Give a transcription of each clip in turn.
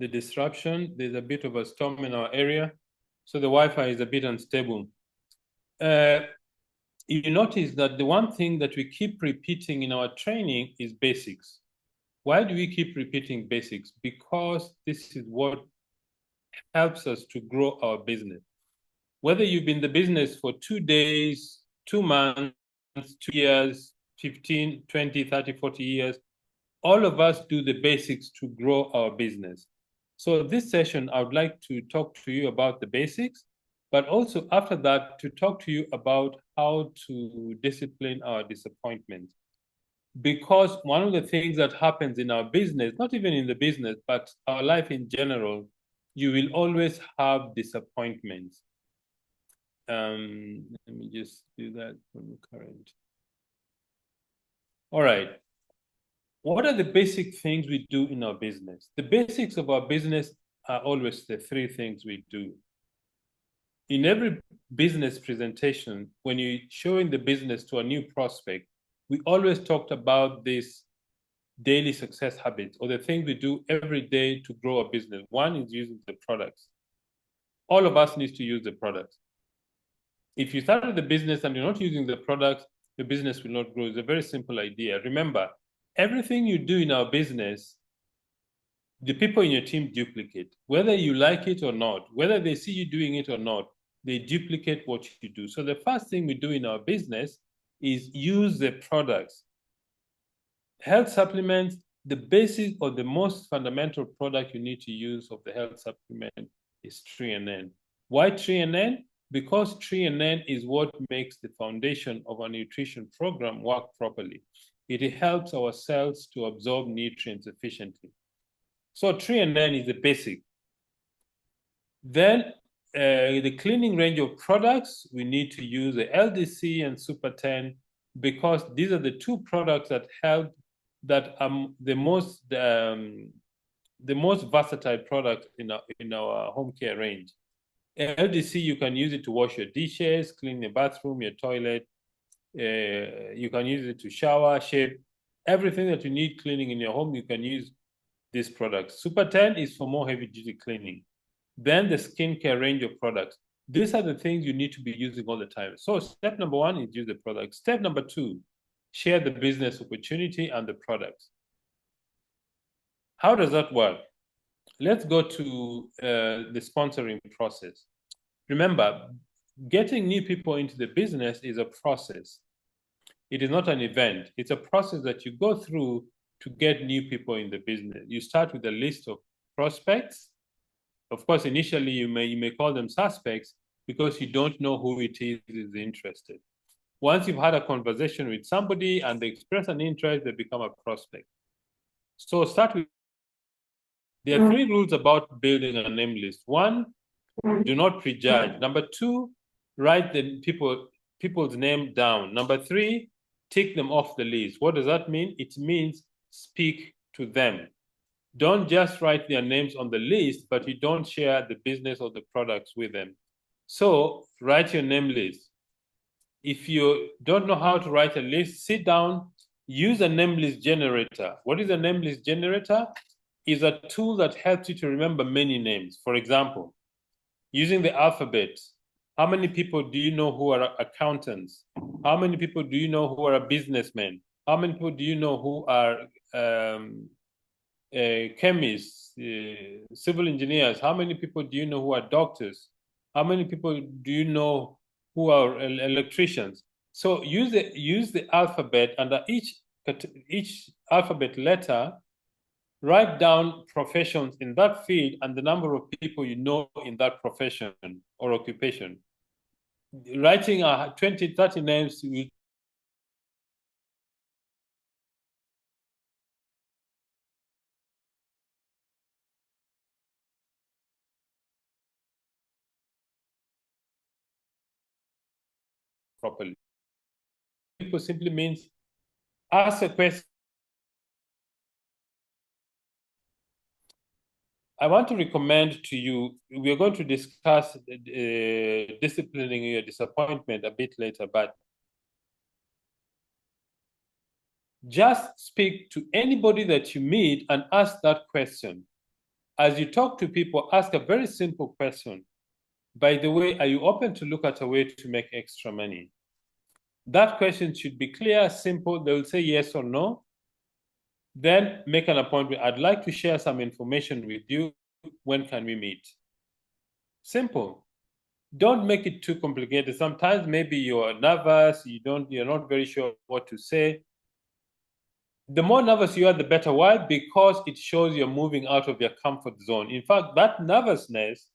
the disruption. There's a bit of a storm in our area, so the Wi-Fi is a bit unstable. You notice that the one thing that we keep repeating in our training is basics. Why do we keep repeating basics? Because this is what helps us to grow our business. Whether you've been in the business for 2 days, 2 months, 2 years, 15, 20, 30, 40 years, all of us do the basics to grow our business. So this session, I would like to talk to you about the basics, but also after that, to talk to you about how to discipline our disappointments. Because one of the things that happens in our business, not even in the business, but our life in general, you will always have disappointments. Let me just do that from the current. All right. What are the basic things we do in our business? The basics of our business are always the 3 things we do. In every business presentation, when you're showing the business to a new prospect, we always talked about this daily success habits, or the things we do every day to grow a business. One is using the products. All of us need to use the products. If you started the business and you're not using the products, the business will not grow. It's a very simple idea. Remember, everything you do in our business, the people in your team duplicate. Whether you like it or not, whether they see you doing it or not, they duplicate what you do. So the first thing we do in our business is use the products. Health supplements, the basic or the most fundamental product you need to use of the health supplement is TreeNN. Why TreeNN? Because TreeNN is what makes the foundation of our nutrition program work properly. It helps our cells to absorb nutrients efficiently. So TreeNN is the basic. Then the cleaning range of products, we need to use the LDC and Super 10 because these are the 2 products that help, that are the most versatile product in our home care range. LDC, you can use it to wash your dishes, clean the bathroom, your toilet. You can use it to shower, shave. Everything that you need cleaning in your home, you can use this product. Super 10 is for more heavy-duty cleaning. Then the skincare range of products. These are the things you need to be using all the time. So step number 1 is use the product. Step number 2, share the business opportunity and the products. How does that work? Let's go to the sponsoring process. Remember, getting new people into the business is a process. It is not an event. It's a process that you go through to get new people in the business. You start with a list of prospects. Of course, initially you may call them suspects because you don't know who it is interested. Once you've had a conversation with somebody and they express an interest, they become a prospect. So start with, there are 3 rules about building a name list. 1, do not prejudge. Number 2, write the people's name down. Number 3, tick them off the list. What does that mean? It means speak to them. Don't just write their names on the list, but you don't share the business or the products with them. So write your name list. If you don't know how to write a list, sit down, use a name list generator. What is a name list generator? Is a tool that helps you to remember many names. For example, using the alphabet, how many people do you know who are accountants? How many people do you know who are businessmen? How many people do you know who are chemists, civil engineers? How many people do you know who are doctors? How many people do you know who are electricians? So use the alphabet, under each alphabet letter, write down professions in that field and the number of people you know in that profession or occupation. Writing 20, 30 names will properly. People simply means ask a question. I want to recommend to you, we are going to discuss disciplining your disappointment a bit later, but just speak to anybody that you meet and ask that question. as you talk to people, ask a very simple question. By the way, are you open to look at a way to make extra money? That question should be clear, simple. They will say yes or no. Then make an appointment. I'd like to share some information with you. When can we meet? Simple. Don't make it too complicated. Sometimes maybe you're nervous, you're not very sure what to say. The more nervous you are, the better. Why? Because it shows you're moving out of your comfort zone. In fact, that nervousness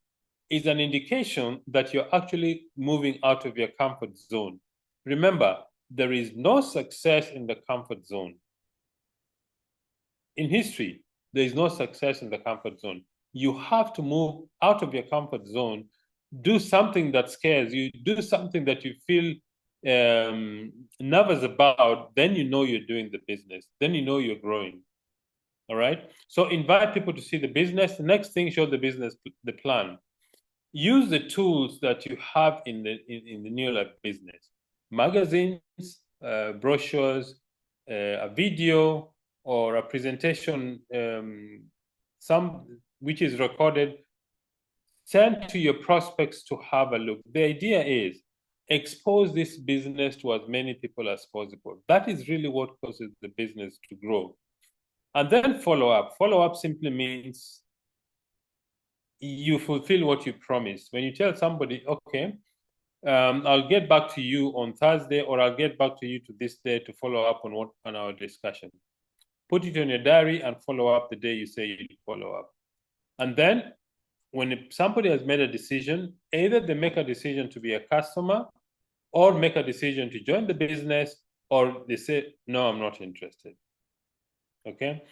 is an indication that you're actually moving out of your comfort zone. Remember, there is no success in the comfort zone. In history, there is no success in the comfort zone. You have to move out of your comfort zone, do something that scares you, do something that you feel nervous about, then you know you're doing the business. Then you know you're growing. All right? So invite people to see the business. The next thing, show the business, the plan. Use the tools that you have in the New Life business. Magazines, brochures, a video, or a presentation, which is recorded. Send to your prospects to have a look. The idea is expose this business to as many people as possible. That is really what causes the business to grow. And then follow up. Follow up simply means you fulfill what you promised. When you tell somebody, okay, I'll get back to you on Thursday, or I'll get back to you to this day to follow up on our discussion. Put it on your diary and follow up the day you say you follow up. And then when somebody has made a decision, either they make a decision to be a customer or make a decision to join the business, or they say, no, I'm not interested. Okay?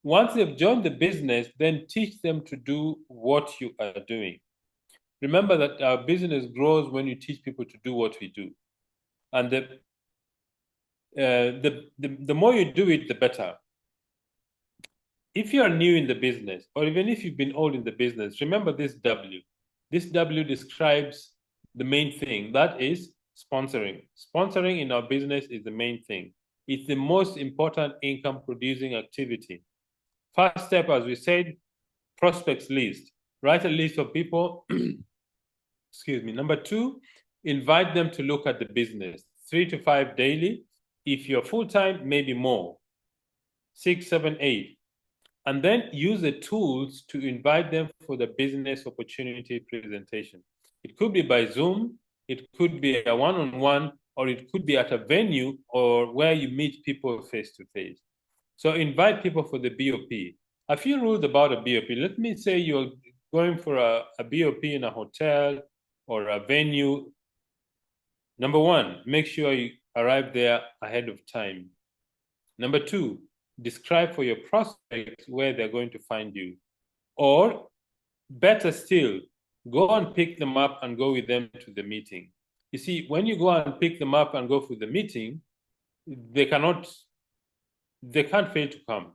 Once they've joined the business, then teach them to do what you are doing. Remember that our business grows when you teach people to do what we do. And the more you do it, the better. If you are new in the business, or even if you've been old in the business, remember this W. This W describes the main thing, that is sponsoring. Sponsoring in our business is the main thing. It's the most important income producing activity. First step, as we said, prospects list. Write a list of people. Excuse me. Number 2, invite them to look at the business. 3 to 5 daily. If you're full-time, maybe more. 6, 7, 8. And then use the tools to invite them for the business opportunity presentation. It could be by Zoom, it could be a one-on-one, or it could be at a venue or where you meet people face-to-face. So invite people for the BOP. A few rules about a BOP. Let me say you're going for a BOP in a hotel or a venue. Number 1, make sure you arrive there ahead of time. Number 2, describe for your prospects where they're going to find you. Or better still, go and pick them up and go with them to the meeting. You see, when you go and pick them up and go for the meeting, they can't fail to come.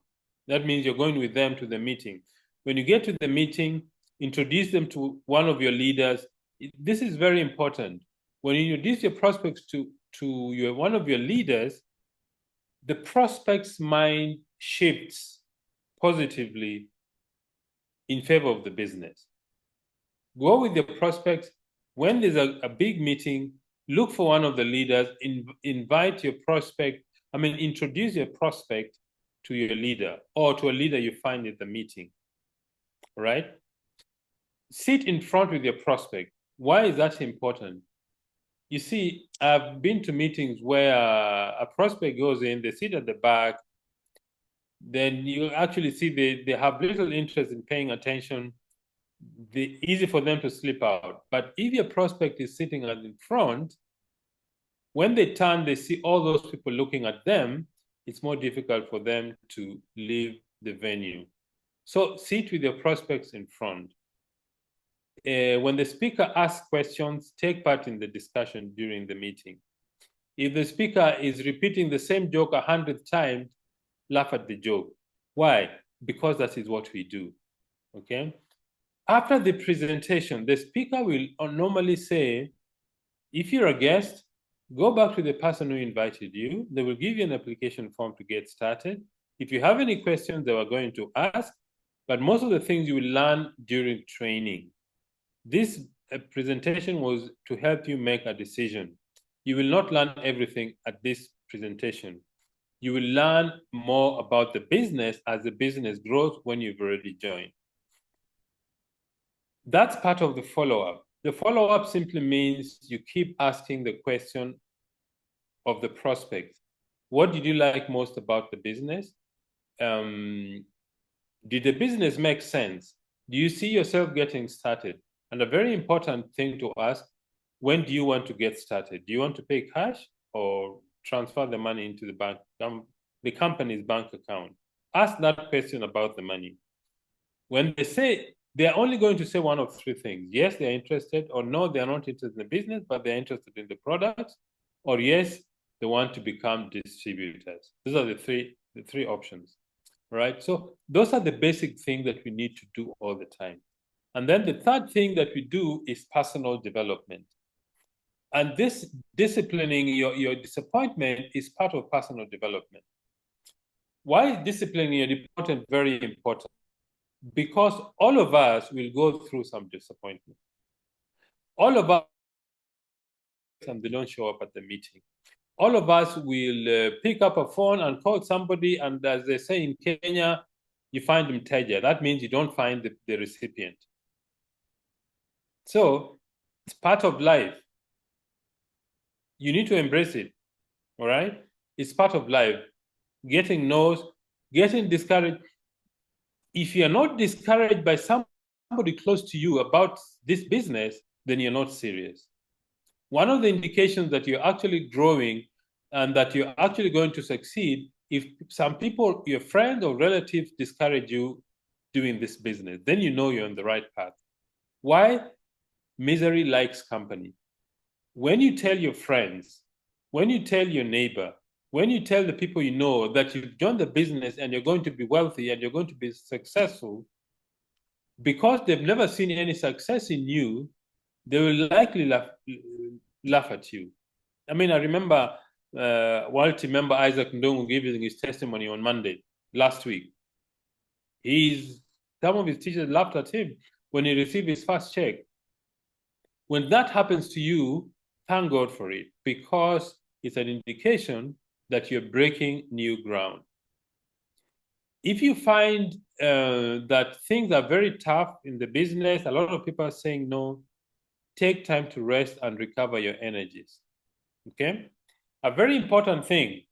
That means you're going with them to the meeting. When you get to the meeting, introduce them to one of your leaders. This is very important. When you introduce your prospects to one of your leaders, the prospect's mind shifts positively in favor of the business. Go with your prospects. When there's a big meeting, look for one of the leaders, invite your prospect, introduce your prospect to your leader or to a leader you find at the meeting, right? Sit in front with your prospect. Why is that important? You see, I've been to meetings where a prospect goes in, they sit at the back, then you actually see they have little interest in paying attention. Easy for them to slip out. But if your prospect is sitting in front, when they turn, they see all those people looking at them, it's more difficult for them to leave the venue. So sit with your prospects in front. When the speaker asks questions, take part in the discussion during the meeting. If the speaker is repeating the same joke 100 times, laugh at the joke. Why? Because that is what we do, okay? After the presentation, the speaker will normally say, if you're a guest, go back to the person who invited you. They will give you an application form to get started. If you have any questions they are going to ask, but most of the things you will learn during training. This presentation was to help you make a decision. You will not learn everything at this presentation. You will learn more about the business as the business grows when you've already joined. That's part of the follow-up. The follow-up simply means you keep asking the question of the prospect. What did you like most about the business? Did the business make sense? Do you see yourself getting started? And a very important thing to ask, when do you want to get started? Do you want to pay cash or transfer the money into the bank, the company's bank account? Ask that question about the money. When they say, they're only going to say one of three things. Yes, they're interested, or no, they're not interested in the business, but they're interested in the products, or yes, they want to become distributors. Those are the three options, right? So those are the basic things that we need to do all the time. And then the third thing that we do is personal development. And this disciplining your disappointment is part of personal development. Why is disciplining your disappointment very important? Because all of us will go through some disappointment. All of us, and they don't show up at the meeting. All of us will pick up a phone and call somebody, and as they say in Kenya, you find mteja. That means you don't find the recipient. So it's part of life. You need to embrace it, all right? It's part of life. Getting no's, getting discouraged. If you're not discouraged by somebody close to you about this business, then you're not serious. One of the indications that you're actually growing and that you're actually going to succeed, if some people, your friends or relatives, discourage you doing this business, then you know you're on the right path. Why? Misery likes company. When you tell your friends, when you tell your neighbor, when you tell the people you know that you've joined the business and you're going to be wealthy and you're going to be successful, because they've never seen any success in you, they will likely laugh at you. I mean, I remember Walter member Isaac Ndongo giving his testimony on Monday last week. Some of his teachers laughed at him when he received his first check. When that happens to you, thank God for it, because it's an indication that you're breaking new ground. If you find that things are very tough in the business, a lot of people are saying no, take time to rest and recover your energies, okay? A very important thing,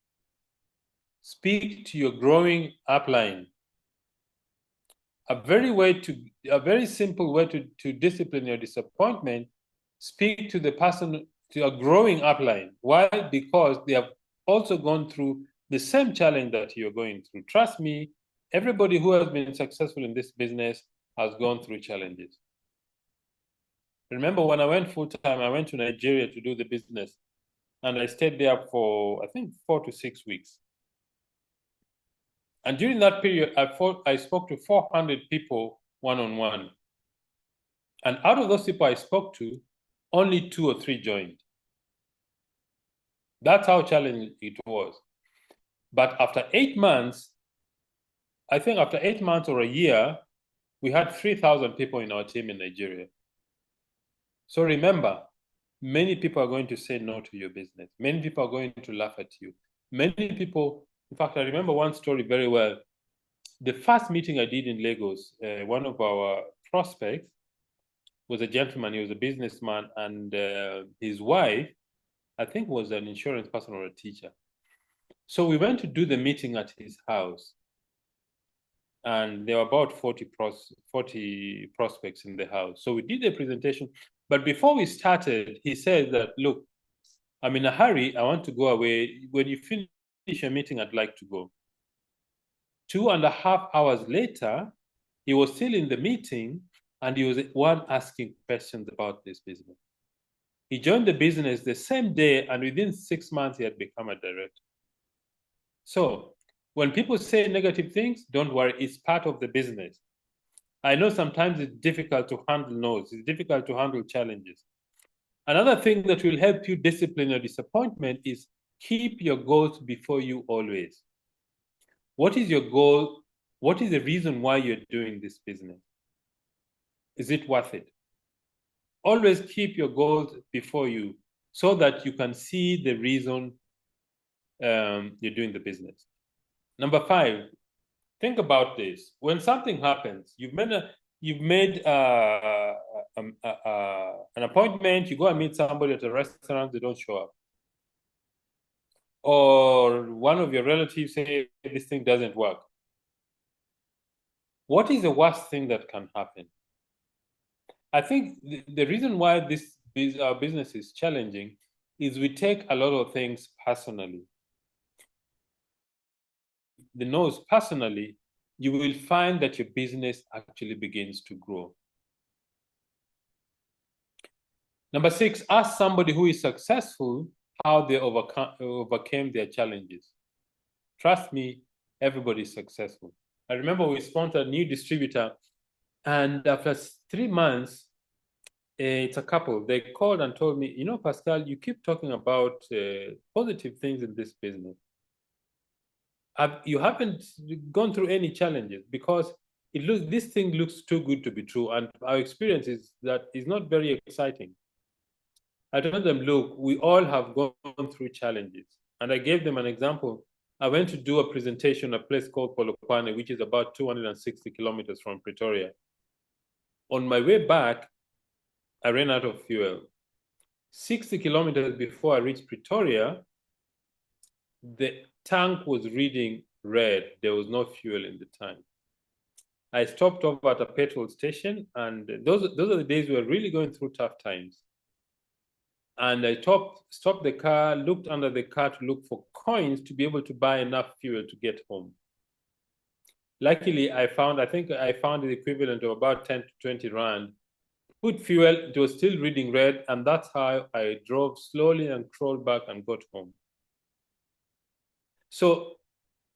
speak to your growing upline. A very simple way to discipline your disappointment, speak to the person, to a growing upline. Why? Because they have also gone through the same challenge that you're going through. Trust me, everybody who has been successful in this business has gone through challenges. Remember when I went full-time, I went to Nigeria to do the business, and I stayed there for, I think, 4 to 6 weeks. And during that period, I spoke to 400 people one-on-one. And out of those people I spoke to, only 2 or 3 joined. That's how challenging it was. But after 8 months, I think after 8 months or a year, we had 3,000 people in our team in Nigeria. So remember, many people are going to say no to your business. Many people are going to laugh at you. Many people, in fact, I remember one story very well. The first meeting I did in Lagos, one of our prospects was a gentleman. He was a businessman, and his wife, I think, was an insurance person or a teacher. So we went to do the meeting at his house, and there were about 40 prospects in the house. So we did the presentation, but before we started, he said that, look, I'm in a hurry. I want to go away. When you finish your meeting, I'd like to go. 2.5 hours later, he was still in the meeting, and he was the one asking questions about this business. He joined the business the same day, and within 6 months, he had become a director. So when people say negative things, don't worry, it's part of the business. I know sometimes it's difficult to handle no's, it's difficult to handle challenges. Another thing that will help you discipline your disappointment is keep your goals before you always. What is your goal What is the reason why you're doing this business? Is it worth it? Always keep your goals before you so that you can see the reason you're doing the business. Number 5, think about this. When something happens, you've made an appointment, you go and meet somebody at a restaurant, they don't show up. Or one of your relatives say this thing doesn't work. What is the worst thing that can happen? I think the reason why our business is challenging is we take a lot of things personally. The no's personally, you will find that your business actually begins to grow. Number 6, ask somebody who is successful how they overcame their challenges. Trust me, everybody is successful. I remember we sponsored a new distributor, and after 3 months, it's a couple. They called and told me, Pascal, you keep talking about positive things in this business. You haven't gone through any challenges because this thing looks too good to be true, and our experience is that it's not very exciting. I told them, look, we all have gone through challenges, and I gave them an example. I went to do a presentation at a place called Polokwane, which is about 260 kilometers from Pretoria. On my way back, I ran out of fuel. 60 kilometers before I reached Pretoria, the tank was reading red. There was no fuel in the tank. I stopped off at a petrol station, and those are the days we were really going through tough times. And I stopped the car, looked under the car to look for coins to be able to buy enough fuel to get home. Luckily, I found the equivalent of about 10 to 20 rand. Put fuel, it was still reading red, and that's how I drove slowly and crawled back and got home. So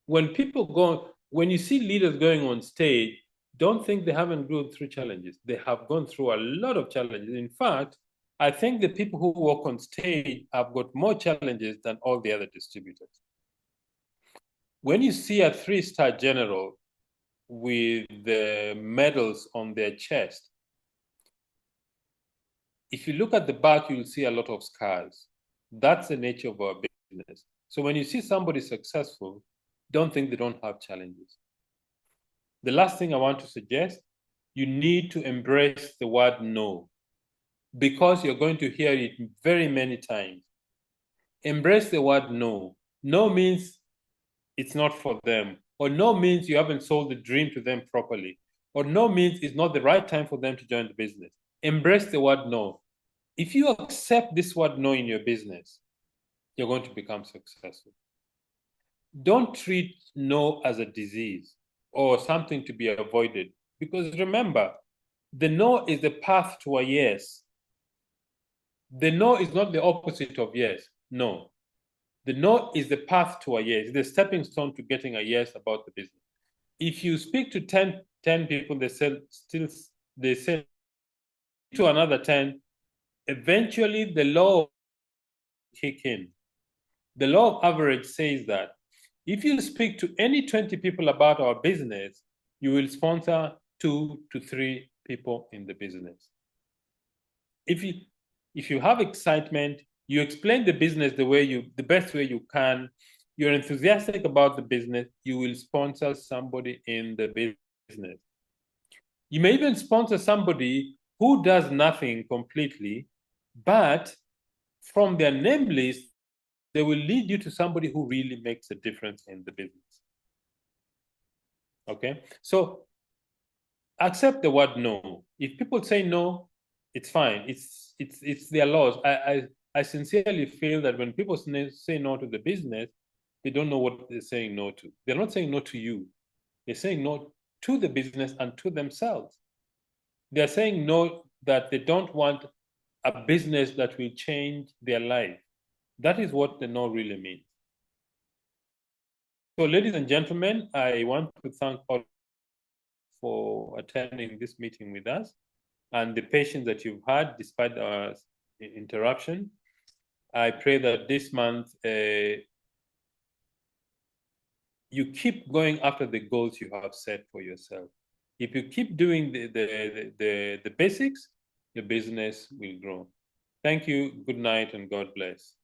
when you see leaders going on stage, don't think they haven't gone through challenges. They have gone through a lot of challenges. In fact, I think the people who walk on stage have got more challenges than all the other distributors. When you see a 3-star general with the medals on their chest, if you look at the back, you'll see a lot of scars. That's the nature of our business. So when you see somebody successful, don't think they don't have challenges. The last thing I want to suggest, you need to embrace the word no, because you're going to hear it very many times. Embrace the word no. No means it's not for them, or no means you haven't sold the dream to them properly, or no means it's not the right time for them to join the business. Embrace the word no. If you accept this word no in your business, you're going to become successful. Don't treat no as a disease or something to be avoided, because remember, the no is the path to a yes. The no is not the opposite of yes. No. The no is the path to a yes, the stepping stone to getting a yes about the business. If you speak to 10 people, they say to another 10, eventually the law will kick in. The law of average says that if you speak to any 20 people about our business, you will sponsor 2 to 3 people in the business. If you have excitement, you explain the business the best way you can, you're enthusiastic about the business, you will sponsor somebody in the business. You may even sponsor somebody who does nothing completely, but from their name list, they will lead you to somebody who really makes a difference in the business. Okay? So accept the word no. If people say no, it's fine. It's their laws. I sincerely feel that when people say no to the business, they don't know what they're saying no to. They're not saying no to you. They're saying no to the business and to themselves. They're saying no that they don't want a business that will change their life. That is what the no really means. So, ladies and gentlemen, I want to thank all for attending this meeting with us and the patience that you've had despite our interruption. I pray that this month you keep going after the goals you have set for yourself. If you keep doing the basics, your business will grow. Thank you. Good night and God bless.